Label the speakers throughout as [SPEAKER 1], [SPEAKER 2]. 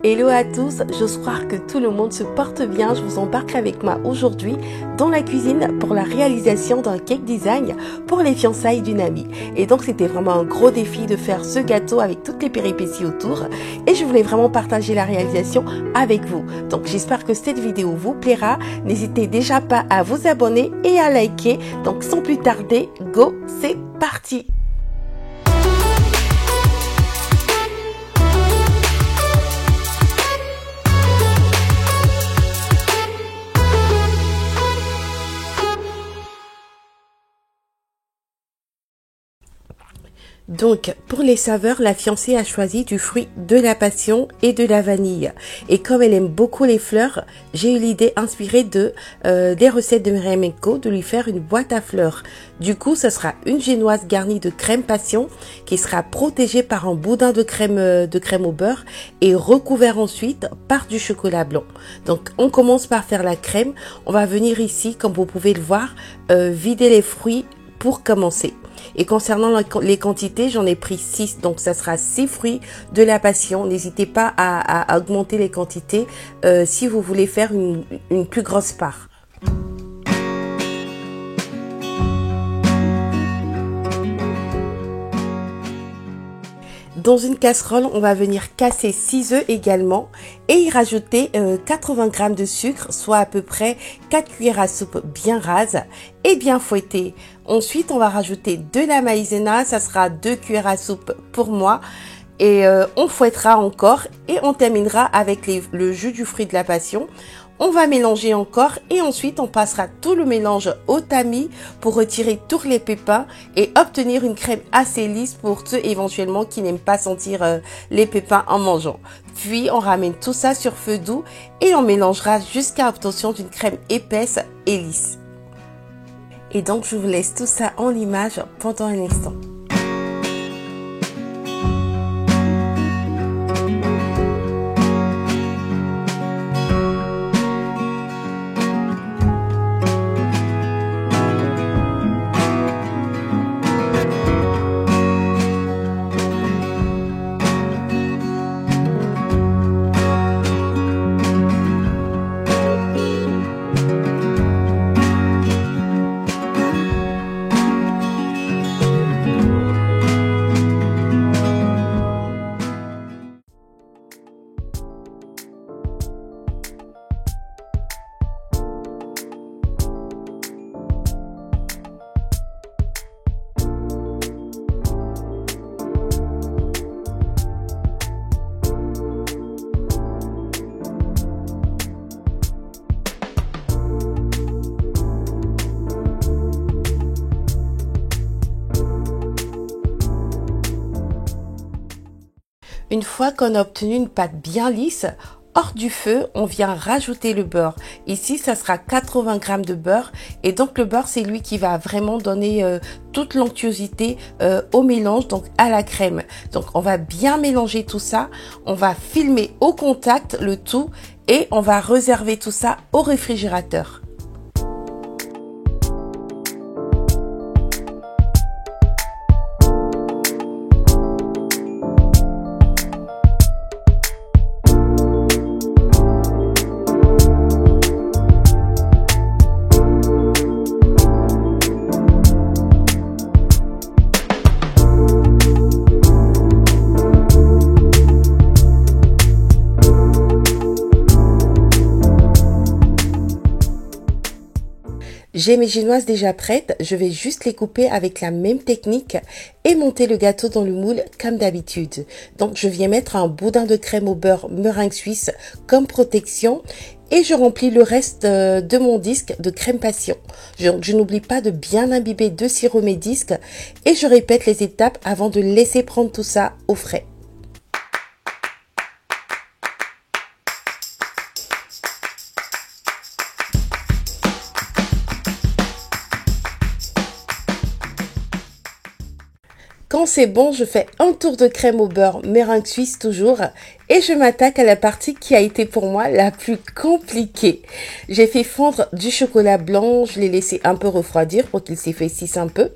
[SPEAKER 1] Hello à tous, j'ose croire que tout le monde se porte bien. Je vous embarque avec moi aujourd'hui dans la cuisine pour la réalisation d'un cake design pour les fiançailles d'une amie. Et donc c'était vraiment un gros défi de faire ce gâteau avec toutes les péripéties autour. Et je voulais vraiment partager la réalisation avec vous. Donc j'espère que cette vidéo vous plaira. N'hésitez déjà pas à vous abonner et à liker. Donc sans plus tarder, go, c'est parti! Donc, pour les saveurs, la fiancée a choisi du fruit de la passion et de la vanille. Et comme elle aime beaucoup les fleurs, j'ai eu l'idée inspirée des recettes de Myriam & Co de lui faire une boîte à fleurs. Du coup, ce sera une génoise garnie de crème passion qui sera protégée par un boudin de crème au beurre et recouvert ensuite par du chocolat blanc. Donc, on commence par faire la crème. On va venir ici, comme vous pouvez le voir, vider les fruits pour commencer. Et concernant les quantités, j'en ai pris 6, donc ça sera 6 fruits de la passion. N'hésitez pas à augmenter les quantités si vous voulez faire une plus grosse part. Dans une casserole, on va venir casser 6 œufs également et y rajouter 80 g de sucre, soit à peu près 4 cuillères à soupe bien rases et bien fouettées. Ensuite, on va rajouter de la maïzena, ça sera 2 cuillères à soupe pour moi. Et on fouettera encore et on terminera avec le jus du fruit de la passion. On va mélanger encore et ensuite on passera tout le mélange au tamis pour retirer tous les pépins et obtenir une crème assez lisse pour ceux éventuellement qui n'aiment pas sentir les pépins en mangeant. Puis on ramène tout ça sur feu doux et on mélangera jusqu'à obtention d'une crème épaisse et lisse. Et donc je vous laisse tout ça en image pendant un instant. Une fois qu'on a obtenu une pâte bien lisse, hors du feu, on vient rajouter le beurre. Ici, ça sera 80 g de beurre. Et donc, le beurre, c'est lui qui va vraiment donner toute l'onctuosité au mélange, donc à la crème. Donc, on va bien mélanger tout ça. On va filmer au contact le tout et on va réserver tout ça au réfrigérateur. J'ai mes génoises déjà prêtes, je vais juste les couper avec la même technique et monter le gâteau dans le moule comme d'habitude. Donc je viens mettre un boudin de crème au beurre meringue suisse comme protection et je remplis le reste de mon disque de crème passion. Je n'oublie pas de bien imbiber de sirop mes disques et je répète les étapes avant de laisser prendre tout ça au frais. Quand c'est bon, je fais un tour de crème au beurre, meringue suisse toujours, et je m'attaque à la partie qui a été pour moi la plus compliquée. J'ai fait fondre du chocolat blanc, je l'ai laissé un peu refroidir pour qu'il s'épaississe un peu,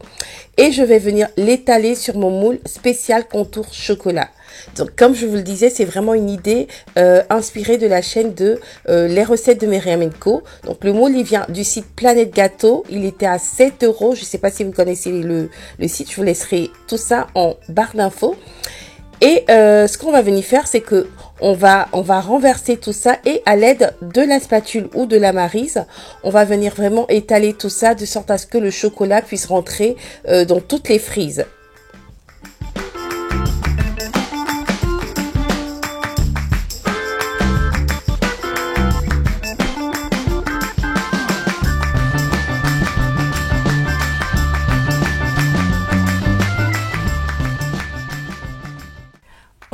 [SPEAKER 1] et je vais venir l'étaler sur mon moule spécial contour chocolat. Donc comme je vous le disais, c'est vraiment une idée inspirée de la chaîne de les recettes de Myriam & Co. Donc le moule il vient du site Planète Gâteau, il était à 7 €. Je ne sais pas si vous connaissez le site, je vous laisserai tout ça en barre d'infos. Et ce qu'on va venir faire, c'est que on va renverser tout ça et à l'aide de la spatule ou de la maryse, on va venir vraiment étaler tout ça de sorte à ce que le chocolat puisse rentrer dans toutes les frises.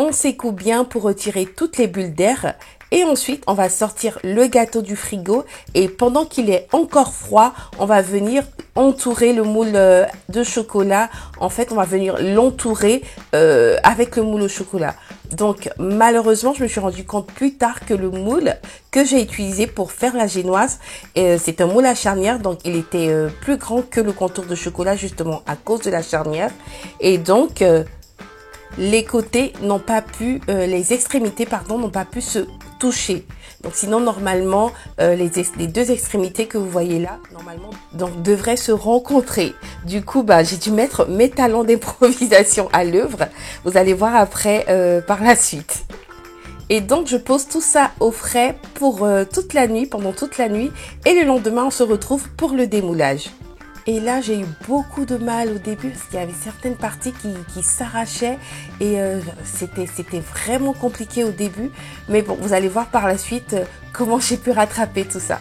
[SPEAKER 1] On secoue bien pour retirer toutes les bulles d'air et ensuite on va sortir le gâteau du frigo et pendant qu'il est encore froid, on va venir entourer le moule de chocolat. En fait, on va venir l'entourer avec le moule au chocolat. Donc malheureusement, je me suis rendu compte plus tard que le moule que j'ai utilisé pour faire la génoise, c'est un moule à charnière, donc il était plus grand que le contour de chocolat justement à cause de la charnière et donc les côtés n'ont pas pu, les extrémités pardon n'ont pas pu se toucher. Donc sinon normalement les deux extrémités que vous voyez là normalement donc devraient se rencontrer. Du coup j'ai dû mettre mes talents d'improvisation à l'œuvre. Vous allez voir après par la suite. Et donc je pose tout ça au frais pour toute la nuit, pendant toute la nuit et le lendemain on se retrouve pour le démoulage. Et là, j'ai eu beaucoup de mal au début parce qu'il y avait certaines parties qui s'arrachaient et c'était vraiment compliqué au début. Mais bon, vous allez voir par la suite comment j'ai pu rattraper tout ça.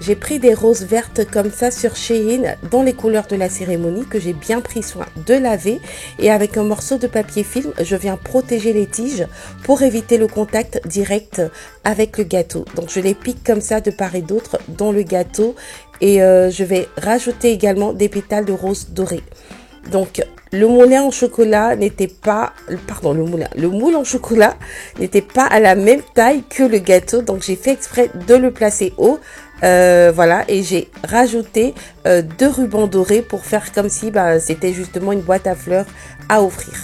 [SPEAKER 1] J'ai pris des roses vertes comme ça sur Shein dans les couleurs de la cérémonie que j'ai bien pris soin de laver. Et avec un morceau de papier film, je viens protéger les tiges pour éviter le contact direct avec le gâteau. Donc je les pique comme ça de part et d'autre dans le gâteau. Et je vais rajouter également des pétales de rose dorée. Donc le moulin en chocolat n'était pas, le moule en chocolat n'était pas à la même taille que le gâteau. Donc j'ai fait exprès de le placer haut. Voilà, et j'ai rajouté 2 rubans dorés pour faire comme si c'était justement une boîte à fleurs à offrir.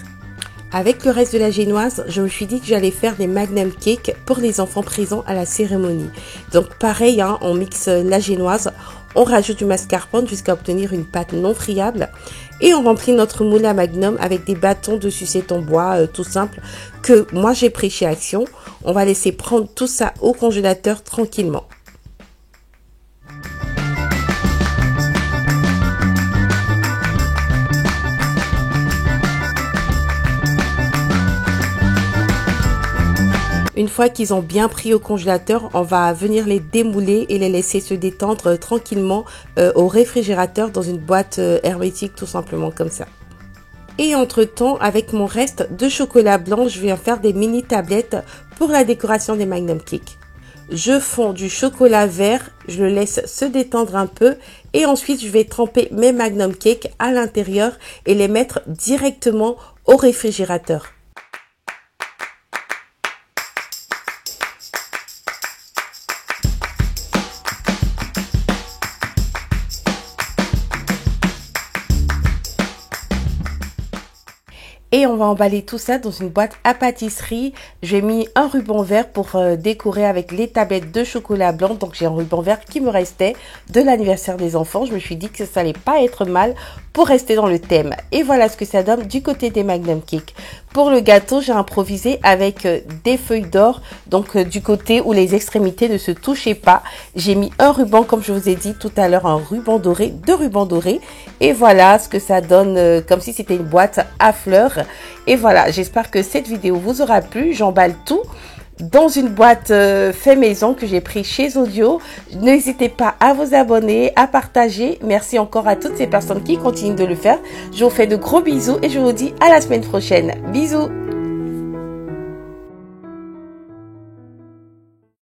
[SPEAKER 1] Avec le reste de la génoise, je me suis dit que j'allais faire des magnum cakes pour les enfants présents à la cérémonie. Donc pareil, on mixe la génoise, on rajoute du mascarpone jusqu'à obtenir une pâte non friable et on remplit notre moule à magnum avec des bâtons de sucette en bois tout simple que moi j'ai pris chez Action. On va laisser prendre tout ça au congélateur tranquillement. Une fois qu'ils ont bien pris au congélateur, on va venir les démouler et les laisser se détendre tranquillement au réfrigérateur dans une boîte hermétique tout simplement comme ça. Et entre temps, avec mon reste de chocolat blanc, je viens faire des mini tablettes pour la décoration des magnum cakes. Je fonds du chocolat vert, je le laisse se détendre un peu et ensuite je vais tremper mes magnum cakes à l'intérieur et les mettre directement au réfrigérateur. Et on va emballer tout ça dans une boîte à pâtisserie. J'ai mis un ruban vert pour décorer avec les tablettes de chocolat blanc. Donc j'ai un ruban vert qui me restait de l'anniversaire des enfants. Je me suis dit que ça allait pas être mal pour rester dans le thème. Et voilà ce que ça donne du côté des magnum cakes. Pour le gâteau, j'ai improvisé avec des feuilles d'or. Donc du côté où les extrémités ne se touchaient pas, j'ai mis un ruban, comme je vous ai dit tout à l'heure, un ruban doré, 2 rubans dorés. Et voilà ce que ça donne, comme si c'était une boîte à fleurs. Et voilà, j'espère que cette vidéo vous aura plu. J'emballe tout dans une boîte fait maison que j'ai pris chez Audio. N'hésitez pas à vous abonner, à partager. Merci encore à toutes ces personnes qui continuent de le faire. Je vous fais de gros bisous et je vous dis à la semaine prochaine. Bisous!